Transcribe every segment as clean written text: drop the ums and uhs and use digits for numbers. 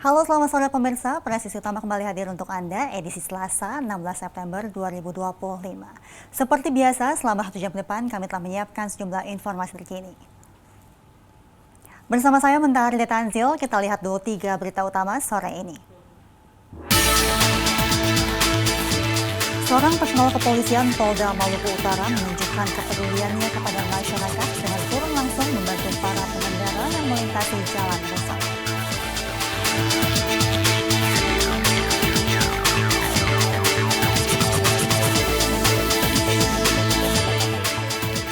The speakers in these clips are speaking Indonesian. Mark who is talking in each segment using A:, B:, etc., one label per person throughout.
A: Halo, selamat sore pemirsa. Presisi Utama kembali hadir untuk Anda edisi Selasa 16 September 2025. Seperti biasa, selama 1 jam ke depan kami telah menyiapkan sejumlah informasi terkini. Bersama saya Mentari Detanzil, kita lihat dulu 3 berita utama sore ini. Seorang personel kepolisian Polda Maluku Utara menunjukkan kepeduliannya kepada masyarakat dengan turun langsung membantu para pengendara yang melintasi jalan rusak.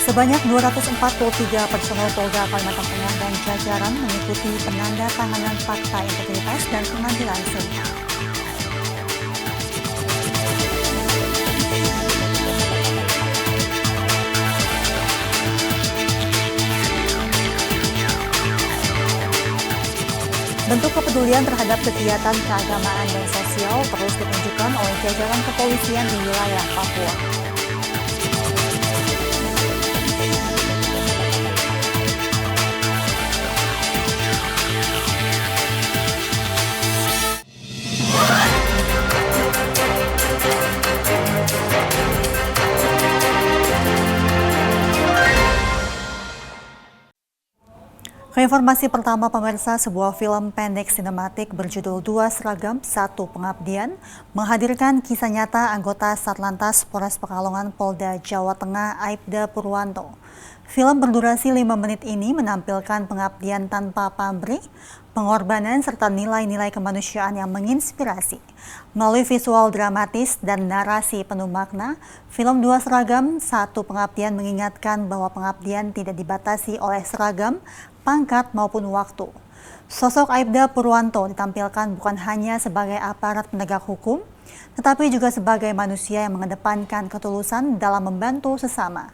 A: Sebanyak 243 personel Polda Kalimantan Tengah dan jajaran mengikuti penanda tanganan fakta integritas dan pemanggilan sumpah. Bentuk kepedulian terhadap kegiatan keagamaan dan sosial terus ditunjukkan oleh jajaran kepolisian di wilayah Papua. Informasi pertama pemirsa, sebuah film pendek sinematik berjudul Dua Seragam Satu Pengabdian menghadirkan kisah nyata anggota Satlantas Polres Pekalongan Polda Jawa Tengah Aibda Purwanto. Film berdurasi 5 menit ini menampilkan pengabdian tanpa pamrih, pengorbanan serta nilai-nilai kemanusiaan yang menginspirasi. Melalui visual dramatis dan narasi penuh makna, film Dua Seragam Satu Pengabdian mengingatkan bahwa pengabdian tidak dibatasi oleh seragam, pangkat maupun waktu. Sosok Aibda Purwanto ditampilkan bukan hanya sebagai aparat penegak hukum, tetapi juga sebagai manusia yang mengedepankan ketulusan dalam membantu sesama.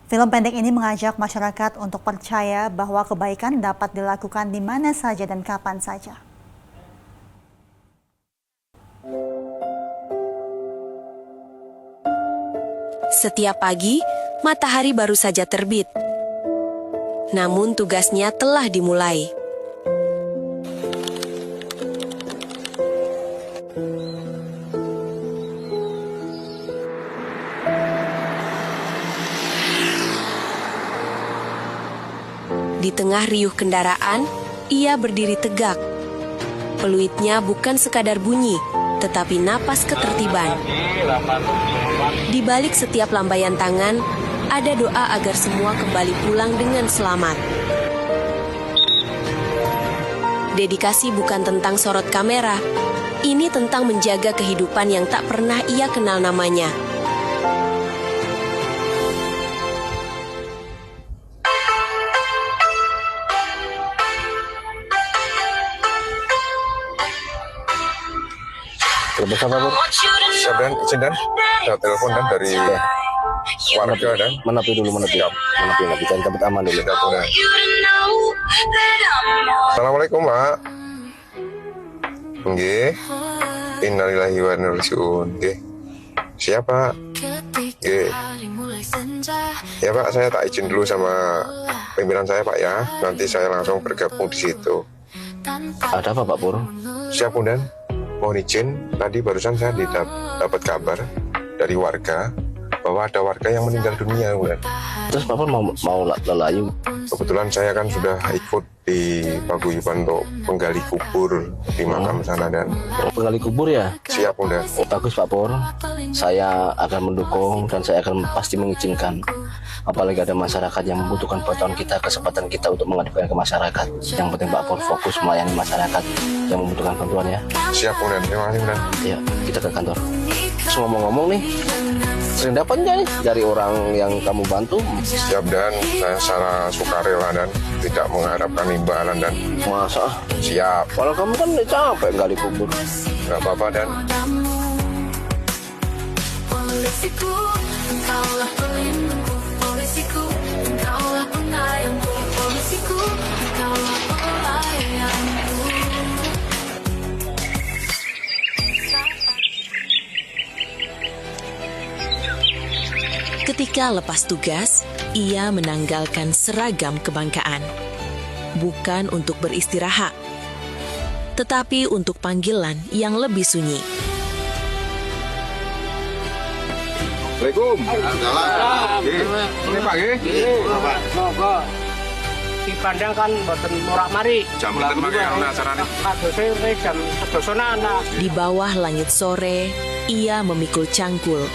A: Film pendek ini mengajak masyarakat untuk percaya bahwa kebaikan dapat dilakukan di mana saja dan kapan saja.
B: Setiap pagi, matahari baru saja terbit. Namun tugasnya telah dimulai. Di tengah riuh kendaraan, ia berdiri tegak. Peluitnya bukan sekadar bunyi, tetapi napas ketertiban. Di balik setiap lambaian tangan, ada doa agar semua kembali pulang dengan selamat. Dedikasi bukan tentang sorot kamera, ini tentang menjaga kehidupan yang tak pernah ia kenal namanya.
C: Bersama Bu. Siap dan izin dan saya telepon dan dari warga dan
D: menepi jangan cabut aman dulu.
C: Assalamualaikum Pak. Nggih. Innalillahi wa inna ilaihi raji'un. Nggih. Siapa? Nggih. Ya Pak, saya tak izin dulu sama pimpinan saya Pak ya. Nanti saya langsung bergabung di situ.
D: Ada apa Pak Pur?
C: Siap Bu dan. Mohon izin, tadi barusan saya dapat kabar dari warga bahwa ada warga yang meninggal dunia, bukan?
D: Terus Pak Pur mau lelayu?
C: Kebetulan saya kan sudah ikut di paguyuban untuk menggali kubur di makam sana dan
D: Penggali kubur ya?
C: siap udah.
D: Bagus Pak Pur, saya akan mendukung dan saya akan pasti mengizinkan. Apalagi ada masyarakat yang membutuhkan bantuan kita, kesempatan kita untuk mengadukan ke masyarakat. Yang penting Pak Pur fokus melayani masyarakat yang membutuhkan bantuan ya.
C: Siap udah, terima kasih udah.
D: Ya, kita ke kantor. Terus ngomong-ngomong nih, sering dapat nggak nih dari orang yang kamu bantu?
C: Siap dan saya secara sukarela dan tidak mengharapkan imbalan dan
D: Masa?
C: siap.
D: Kalau kamu kan capek gali kubur.
C: Gak apa-apa dan
E: Polisiku, engkaulah pelindungku. Polisiku, engkaulah penyayangku. Polisiku, engkaulah pelayangku.
B: Ketika lepas tugas, ia menanggalkan seragam kebangkaan. Bukan untuk beristirahat, tetapi untuk panggilan yang lebih sunyi.
C: Assalamualaikum. Ini Pak
F: Monggo. Dipandang kan boten morak-mari.
C: Jam pinten Pak yang acarane?
F: Kadose jam 11
B: Di bawah langit sore, ia memikul cangkul.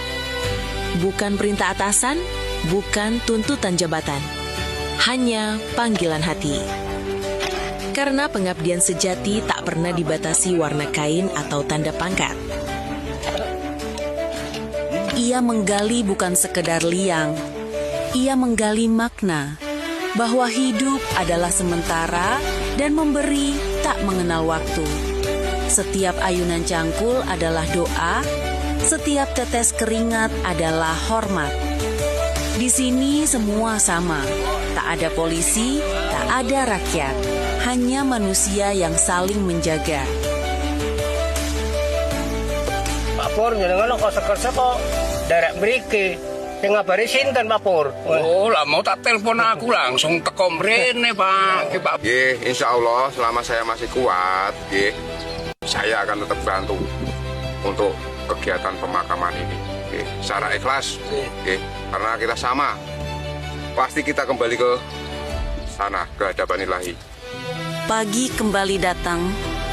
B: Bukan perintah atasan, bukan tuntutan jabatan. Hanya panggilan hati. Karena pengabdian sejati tak pernah dibatasi warna kain atau tanda pangkat. Ia menggali bukan sekedar liang, ia menggali makna bahwa hidup adalah sementara dan memberi tak mengenal waktu. Setiap ayunan cangkul adalah doa, setiap tetes keringat adalah hormat. Di sini semua sama, tak ada polisi, tak ada rakyat, hanya manusia yang saling menjaga.
F: Pak Pur jenengan kok sekersa kok derek mriki. Sing ngabari sinten Pak Pur?
G: Oh, lah mau tak telepon aku langsung teko mrene, Pak. Ki, Pak.
C: Nggih, insya Allah selama saya masih kuat, nggih, saya akan tetap bantu untuk kegiatan pemakaman ini. Nggih, secara ikhlas, nggih, karena kita sama. Pasti kita kembali ke sana, ke hadapan Ilahi.
B: Pagi kembali datang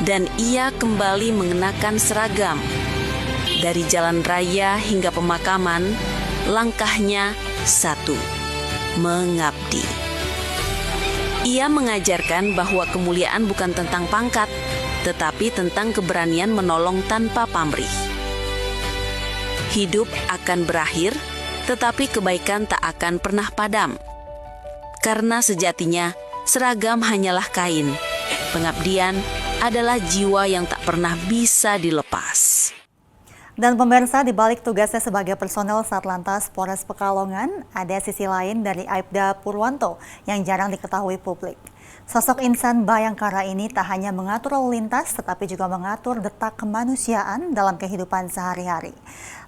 B: dan ia kembali mengenakan seragam. Dari jalan raya hingga pemakaman, langkahnya satu, mengabdi. Ia mengajarkan bahwa kemuliaan bukan tentang pangkat, tetapi tentang keberanian menolong tanpa pamrih. Hidup akan berakhir, tetapi kebaikan tak akan pernah padam. Karena sejatinya, seragam hanyalah kain. Pengabdian adalah jiwa yang tak pernah bisa dilepas.
A: Dan pemirsa, di balik tugasnya sebagai personel Satlantas Polres Pekalongan, ada sisi lain dari Aibda Purwanto yang jarang diketahui publik. Sosok insan bayangkara ini tak hanya mengatur lalu lintas, tetapi juga mengatur detak kemanusiaan dalam kehidupan sehari-hari.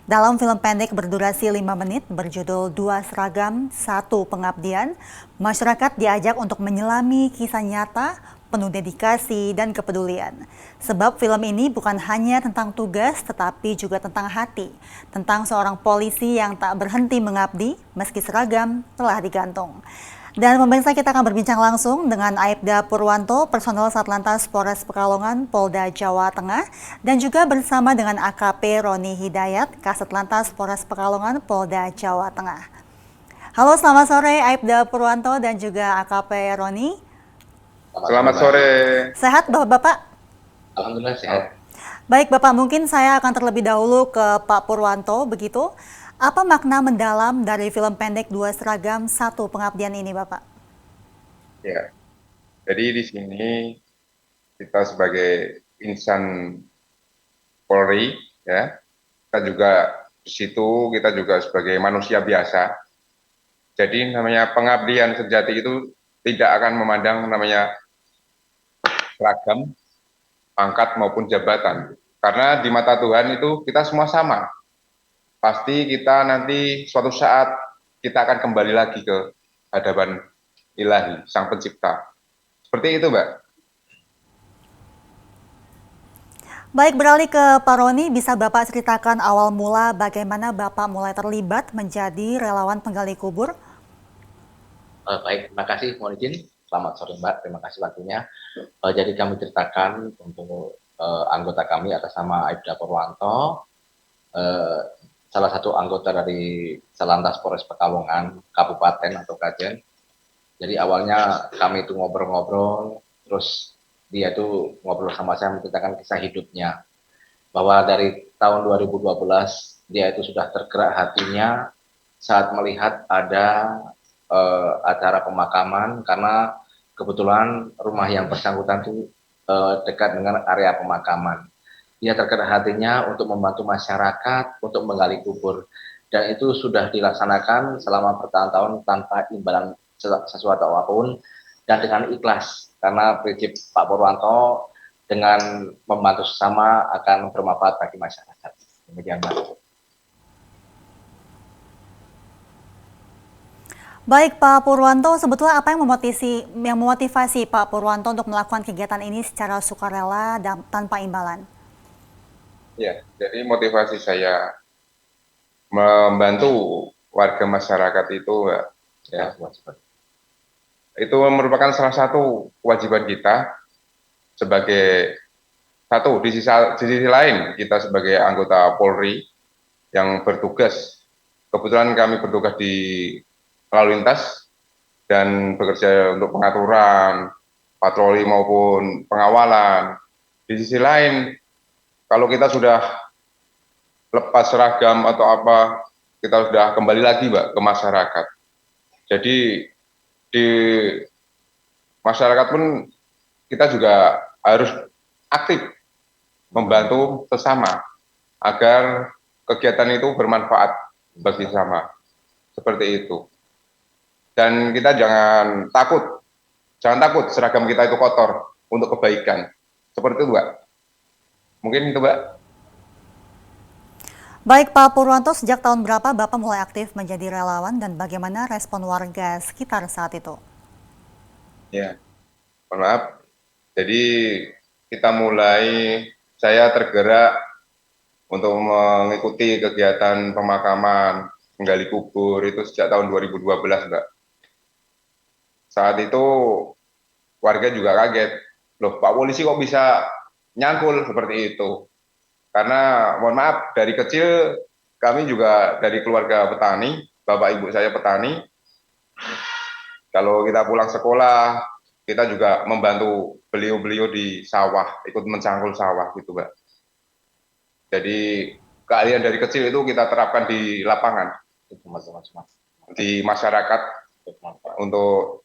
A: Dalam film pendek berdurasi 5 menit berjudul Dua Seragam, Satu Pengabdian, masyarakat diajak untuk menyelami kisah nyata, penuh dedikasi dan kepedulian. Sebab film ini bukan hanya tentang tugas, tetapi juga tentang hati. Tentang seorang polisi yang tak berhenti mengabdi, meski seragam telah digantung. Dan pemirsa, kita akan berbincang langsung dengan Aibda Purwanto, personel Satlantas Polres Pekalongan, Polda Jawa Tengah, dan juga bersama dengan AKP Roni Hidayat, Kasatlantas Polres Pekalongan, Polda Jawa Tengah. Halo, selamat sore Aibda Purwanto dan juga AKP Roni.
C: Selamat sore.
A: Sehat Bapak-Bapak?
D: Alhamdulillah sehat.
A: Baik Bapak, mungkin saya akan terlebih dahulu ke Pak Purwanto, begitu. Apa makna mendalam dari film pendek Dua Seragam, Satu Pengabdian ini Bapak?
C: Ya, jadi di sini kita sebagai insan Polri, ya, kita juga di situ kita juga sebagai manusia biasa. Jadi namanya pengabdian sejati itu tidak akan memandang namanya seragam, pangkat maupun jabatan. Karena di mata Tuhan itu kita semua sama. Pasti kita nanti suatu saat kita akan kembali lagi ke hadapan Ilahi, Sang Pencipta. Seperti itu, Mbak.
A: Baik, beralih ke Pak Roni, bisa Bapak ceritakan awal mula bagaimana Bapak mulai terlibat menjadi relawan penggali kubur?
D: Baik, terima kasih. Mohon izin. Selamat sore Mbak, terima kasih waktunya. Jadi kami ceritakan untuk anggota kami atas nama Aibda Purwanto, salah satu anggota dari Satlantas Polres Pekalongan, Kabupaten atau Kajen. Jadi awalnya kami itu ngobrol-ngobrol, terus dia itu ngobrol sama saya menceritakan kisah hidupnya. Bahwa dari tahun 2012 dia itu sudah tergerak hatinya saat melihat ada acara pemakaman, karena kebetulan rumah yang bersangkutan itu dekat dengan area pemakaman. Dia tergerak hatinya untuk membantu masyarakat untuk menggali kubur, dan itu sudah dilaksanakan selama bertahun-tahun tanpa imbalan sesuatu apapun dan dengan ikhlas, karena prinsip Pak Purwanto dengan membantu sesama akan bermanfaat bagi masyarakat. Demikian Pak.
A: Baik Pak Purwanto, sebetulnya apa yang memotivasi Pak Purwanto untuk melakukan kegiatan ini secara sukarela dan tanpa imbalan?
C: Ya, jadi motivasi saya membantu warga masyarakat itu, Mbak, ya, itu merupakan salah satu kewajiban kita sebagai satu di sisi lain kita sebagai anggota Polri yang bertugas. Kebetulan kami bertugas di lalu lintas dan bekerja untuk pengaturan, patroli maupun pengawalan. Di sisi lain, kalau kita sudah lepas seragam atau apa, kita sudah kembali lagi, Mbak, ke masyarakat. Jadi di masyarakat pun kita juga harus aktif membantu sesama agar kegiatan itu bermanfaat bagi sesama. Seperti itu. Dan kita jangan takut seragam kita itu kotor untuk kebaikan. Seperti itu, Mbak. Mungkin itu, Mbak.
A: Baik Pak Purwanto, sejak tahun berapa Bapak mulai aktif menjadi relawan dan bagaimana respon warga sekitar saat itu?
C: Ya, mohon maaf. Jadi saya tergerak untuk mengikuti kegiatan pemakaman, menggali kubur itu sejak tahun 2012, Mbak. Saat itu warga juga kaget, loh Pak Polisi kok bisa nyangkul seperti itu. Karena mohon maaf, dari kecil kami juga dari keluarga petani, bapak ibu saya petani. Kalau kita pulang sekolah, kita juga membantu beliau-beliau di sawah, ikut mencangkul sawah gitu, Mbak. Jadi keahlian dari kecil itu kita terapkan di lapangan, di masyarakat untuk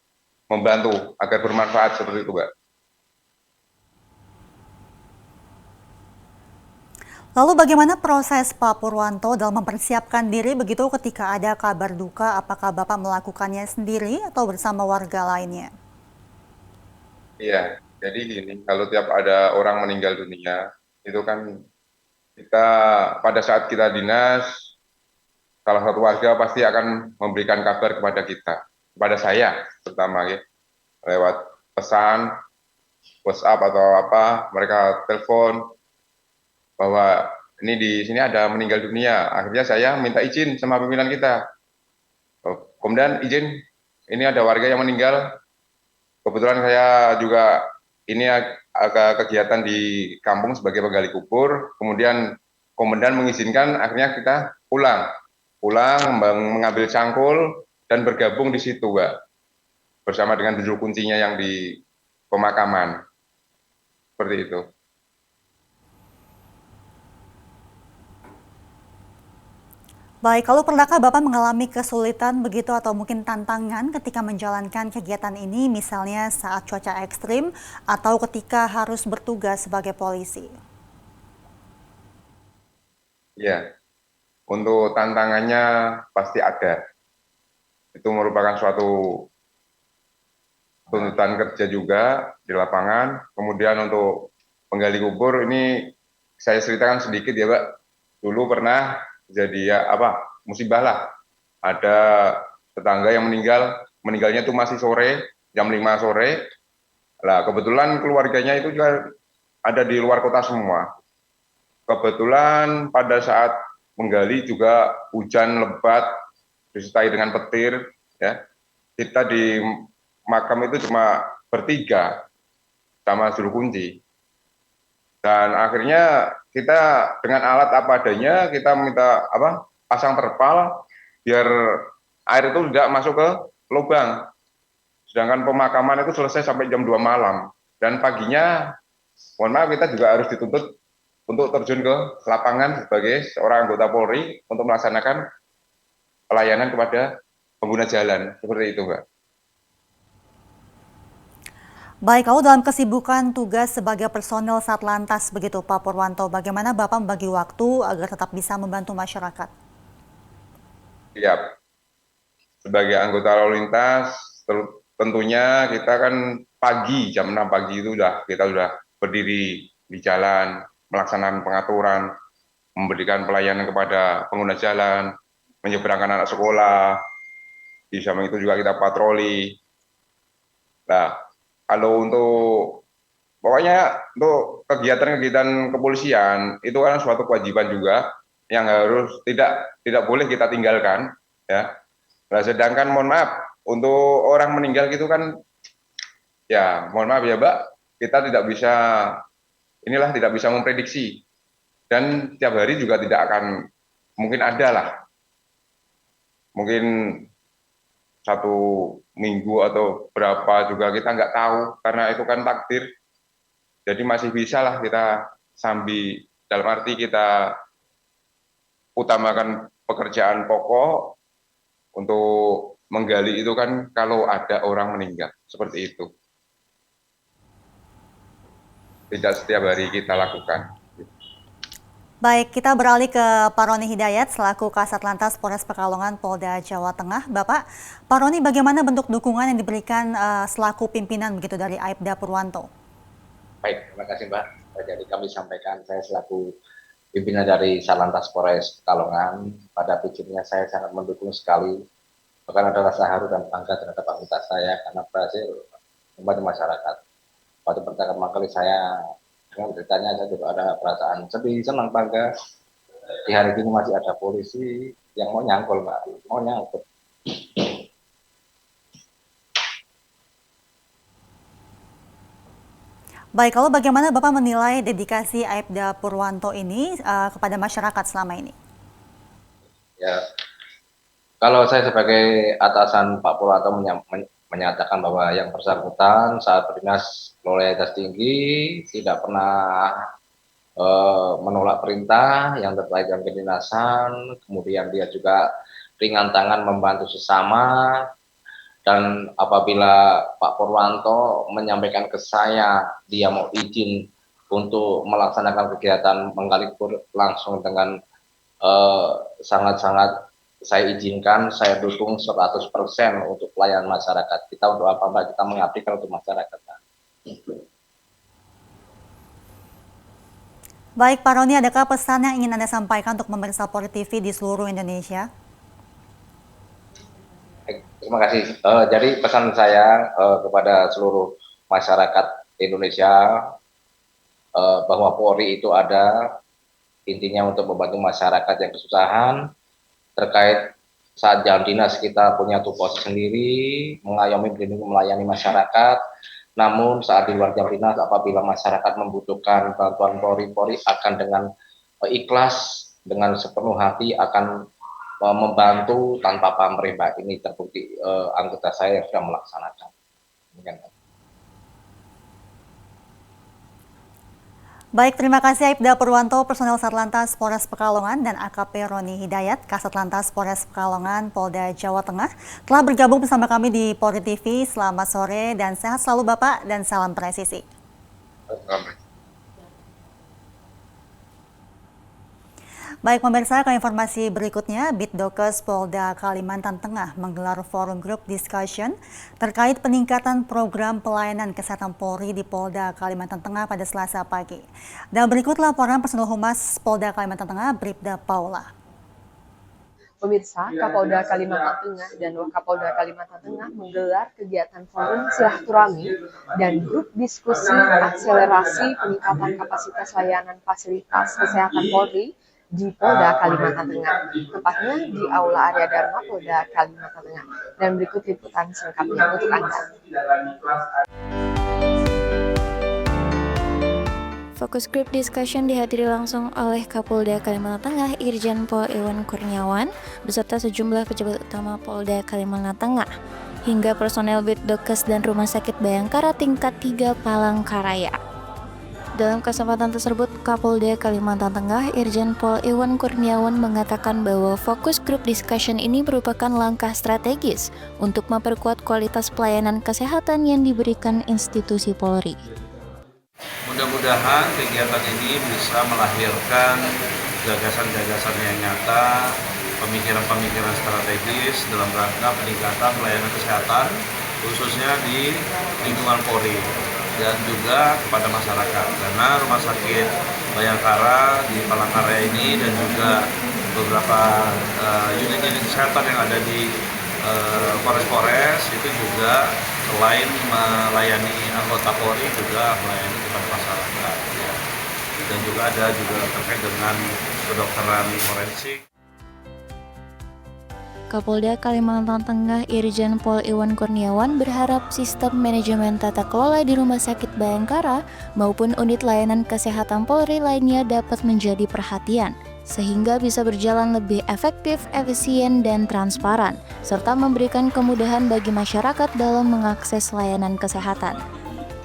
C: membantu agar bermanfaat seperti itu, Mbak.
A: Lalu bagaimana proses Pak Purwanto dalam mempersiapkan diri begitu ketika ada kabar duka, apakah Bapak melakukannya sendiri atau bersama warga lainnya?
C: Iya, jadi gini, kalau tiap ada orang meninggal dunia, itu kan kita pada saat kita dinas, salah satu warga pasti akan memberikan kabar kepada saya terutama ya, lewat pesan, WhatsApp atau apa, mereka telepon bahwa ini di sini ada meninggal dunia. Akhirnya saya minta izin sama pimpinan kita. Kemudian izin, ini ada warga yang meninggal. Kebetulan saya juga ini agak kegiatan di kampung sebagai penggali kubur. Kemudian komandan mengizinkan, akhirnya kita pulang mengambil cangkul dan bergabung di situ, Mbak, bersama dengan juru kuncinya yang di pemakaman. Seperti itu.
A: Baik, kalau pernahkah Bapak mengalami kesulitan begitu atau mungkin tantangan ketika menjalankan kegiatan ini, misalnya saat cuaca ekstrim atau ketika harus bertugas sebagai polisi?
C: Ya, untuk tantangannya pasti ada. Itu merupakan suatu tuntutan kerja juga di lapangan. Kemudian untuk penggali kubur ini saya ceritakan sedikit ya, Pak. Dulu pernah jadi ya musibah lah. Ada tetangga yang meninggalnya itu masih sore, jam 5 sore. Lah kebetulan keluarganya itu juga ada di luar kota semua. Kebetulan pada saat menggali juga hujan lebat disertai dengan petir ya. Kita di makam itu cuma bertiga sama juru kunci. Dan akhirnya kita dengan alat apa adanya kita minta pasang terpal biar air itu tidak masuk ke lubang. Sedangkan pemakaman itu selesai sampai jam 2 malam dan paginya mohon maaf kita juga harus dituntut untuk terjun ke lapangan sebagai seorang anggota Polri untuk melaksanakan pelayanan kepada pengguna jalan seperti itu, Mbak.
A: Baik, kalau dalam kesibukan tugas sebagai personel Satlantas begitu Pak Purwanto, bagaimana Bapak membagi waktu agar tetap bisa membantu masyarakat?
C: Siap. Sebagai anggota lalu lintas, tentunya kita kan pagi, jam 6 pagi itu kita sudah berdiri di jalan, melaksanakan pengaturan, memberikan pelayanan kepada pengguna jalan, menyeberangkan anak sekolah, Di samping itu juga kita patroli. Nah, kalau pokoknya untuk kegiatan-kegiatan kepolisian itu kan suatu kewajiban juga yang harus tidak boleh kita tinggalkan, ya. Nah, sedangkan mohon maaf untuk orang meninggal gitu kan, ya mohon maaf ya Mbak, kita tidak bisa memprediksi, dan tiap hari juga tidak akan mungkin ada lah, mungkin 1 minggu atau berapa juga kita nggak tahu, karena itu kan takdir. Jadi masih bisa lah kita sambil, dalam arti kita utamakan pekerjaan pokok untuk menggali itu kan kalau ada orang meninggal, seperti itu. Tidak setiap hari kita lakukan.
A: Baik, kita beralih ke Pak Roni Hidayat selaku Kasat Lantas Polres Pekalongan Polda Jawa Tengah. Bapak, Pak Roni, bagaimana bentuk dukungan yang diberikan selaku pimpinan begitu dari Aibda Purwanto?
D: Baik, terima kasih Mbak. Jadi kami sampaikan, saya selaku pimpinan dari Satlantas Polres Pekalongan, pada prinsipnya saya sangat mendukung sekali, bahkan ada rasa haru dan bangga terhadap anggota saya karena berhasil membantu masyarakat. Pada pertama kali saya dengan beritanya, saya juga ada perasaan sedih, senang, bangga. Di hari ini masih ada polisi yang mau nyangkul, Mbak, mau nyangkut.
A: Baik, kalau bagaimana Bapak menilai dedikasi Aibda Purwanto ini kepada masyarakat selama ini?
D: Ya, kalau saya sebagai atasan Pak Purwanto menyatakan bahwa yang bersangkutan saat berdinas loyalitas tinggi, tidak pernah menolak perintah yang terkait dengan kedinasan, kemudian dia juga ringan tangan membantu sesama, dan apabila Pak Purwanto menyampaikan ke saya dia mau izin untuk melaksanakan kegiatan menggali kur langsung dengan sangat-sangat saya izinkan, saya dukung 100% untuk pelayanan masyarakat. Kita untuk apa Mbak? Kita mengabdikan untuk masyarakat.
A: Baik Pak Roni, adakah pesan yang ingin Anda sampaikan untuk pemirsa Polri TV di seluruh Indonesia?
D: Terima kasih. Jadi pesan saya kepada seluruh masyarakat Indonesia bahwa Polri itu ada intinya untuk membantu masyarakat yang kesusahan. Terkait saat jam dinas kita punya tupoksi sendiri, mengayomi, melindungi, melayani masyarakat. Namun saat di luar jam dinas, apabila masyarakat membutuhkan bantuan Polri, Polri akan dengan ikhlas, dengan sepenuh hati akan membantu tanpa pamrih, Mbak. Ini terbukti anggota saya yang sudah melaksanakan.
A: Baik, terima kasih Aibda Purwanto, personel Satlantas Polres Pekalongan, dan AKP Roni Hidayat, Kasat Lantas Polres Pekalongan, Polda Jawa Tengah, telah bergabung bersama kami di Polri TV. Selamat sore dan sehat selalu Bapak, dan salam presisi. Baik pemirsa, ke informasi berikutnya, Bitdokes Polda Kalimantan Tengah menggelar forum group discussion terkait peningkatan program pelayanan kesehatan Polri di Polda Kalimantan Tengah pada Selasa pagi. Dan berikut laporan personel Humas Polda Kalimantan Tengah, Bribda Paula.
H: Pemirsa, Kapolda Kalimantan Tengah dan Wakapolda Kalimantan Tengah menggelar kegiatan forum silaturahmi dan grup diskusi akselerasi peningkatan kapasitas layanan fasilitas kesehatan Polri di Polda Kalimantan Tengah, tepatnya di Aula Arya Dharma Polda Kalimantan Tengah. Dan berikut liputan selengkapnya untuk Anda.
I: Fokus Group Discussion dihadiri langsung oleh Kapolda Kalimantan Tengah Irjen Pol Iwan Kurniawan beserta sejumlah pejabat utama Polda Kalimantan Tengah hingga personel Bitdokes dan Rumah Sakit Bayangkara tingkat 3 Palangkaraya. Dalam kesempatan tersebut, Kapolda Kalimantan Tengah Irjen Pol Iwan Kurniawan mengatakan bahwa fokus group discussion ini merupakan langkah strategis untuk memperkuat kualitas pelayanan kesehatan yang diberikan institusi Polri.
J: Mudah-mudahan kegiatan ini bisa melahirkan gagasan-gagasan yang nyata, pemikiran-pemikiran strategis dalam rangka peningkatan pelayanan kesehatan, khususnya di lingkungan Polri dan juga kepada masyarakat, karena Rumah Sakit Bayangkara di Palangkaraya ini dan juga beberapa unit-unit kesehatan yang ada di Polres itu juga selain melayani anggota Polri juga melayani kepada masyarakat ya. Dan juga ada juga terkait dengan kedokteran forensik.
I: Kapolda Kalimantan Tengah Irjen Pol Iwan Kurniawan berharap sistem manajemen tata kelola di Rumah Sakit Bayangkara maupun unit layanan kesehatan Polri lainnya dapat menjadi perhatian, sehingga bisa berjalan lebih efektif, efisien, dan transparan, serta memberikan kemudahan bagi masyarakat dalam mengakses layanan kesehatan.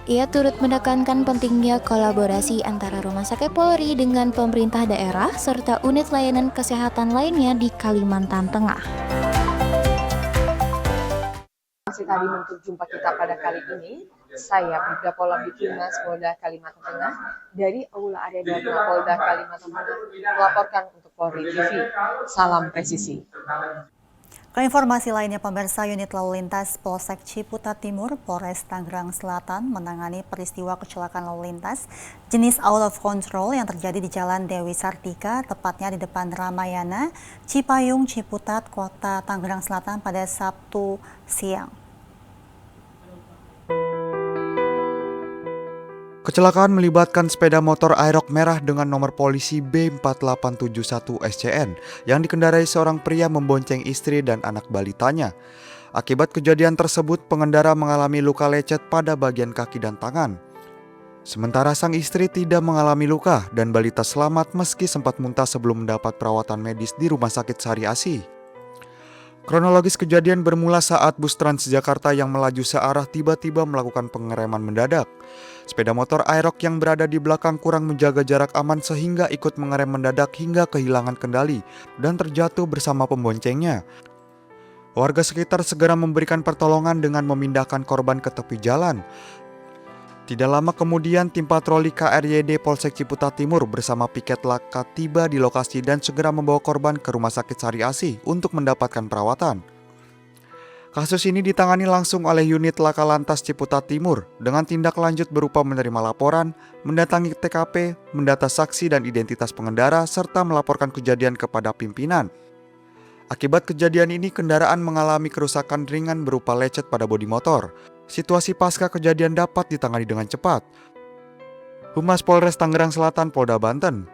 I: Ia turut menekankan pentingnya kolaborasi antara Rumah Sakit Polri dengan pemerintah daerah serta unit layanan kesehatan lainnya di Kalimantan Tengah.
H: Masih tadi untuk jumpa kita pada kali ini, saya Brigda Pol Abditunas Polda Kalimantan Tengah dari Aula Arena Polda Kalimantan Tengah melaporkan untuk Polri TV. Salam presisi.
A: Keinformasi lainnya, pemirsa, unit lalu lintas Polsek Ciputat Timur, Polres Tangerang Selatan menangani peristiwa kecelakaan lalu lintas jenis out of control yang terjadi di Jalan Dewi Sartika, tepatnya di depan Ramayana, Cipayung, Ciputat, Kota Tangerang Selatan pada Sabtu siang.
K: Kecelakaan melibatkan sepeda motor Aerox merah dengan nomor polisi B4871 SCN yang dikendarai seorang pria membonceng istri dan anak balitanya. Akibat kejadian tersebut, pengendara mengalami luka lecet pada bagian kaki dan tangan. Sementara sang istri tidak mengalami luka dan balita selamat meski sempat muntah sebelum mendapat perawatan medis di Rumah Sakit Sari Asih. Kronologis kejadian bermula saat bus Transjakarta yang melaju searah tiba-tiba melakukan pengereman mendadak. Sepeda motor Aerox yang berada di belakang kurang menjaga jarak aman sehingga ikut mengerem mendadak hingga kehilangan kendali dan terjatuh bersama pemboncengnya. Warga sekitar segera memberikan pertolongan dengan memindahkan korban ke tepi jalan. Tidak lama kemudian, tim patroli KRYD Polsek Ciputat Timur bersama piket laka tiba di lokasi dan segera membawa korban ke Rumah Sakit Sari Asih untuk mendapatkan perawatan. Kasus ini ditangani langsung oleh unit Laka Lantas Ciputat Timur dengan tindak lanjut berupa menerima laporan, mendatangi TKP, mendata saksi dan identitas pengendara, serta melaporkan kejadian kepada pimpinan. Akibat kejadian ini, kendaraan mengalami kerusakan ringan berupa lecet pada bodi motor. Situasi pasca kejadian dapat ditangani dengan cepat. Humas Polres Tangerang Selatan, Polda Banten.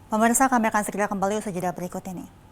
A: Pemirsa, kami akan segera kembali usai jeda berikut ini.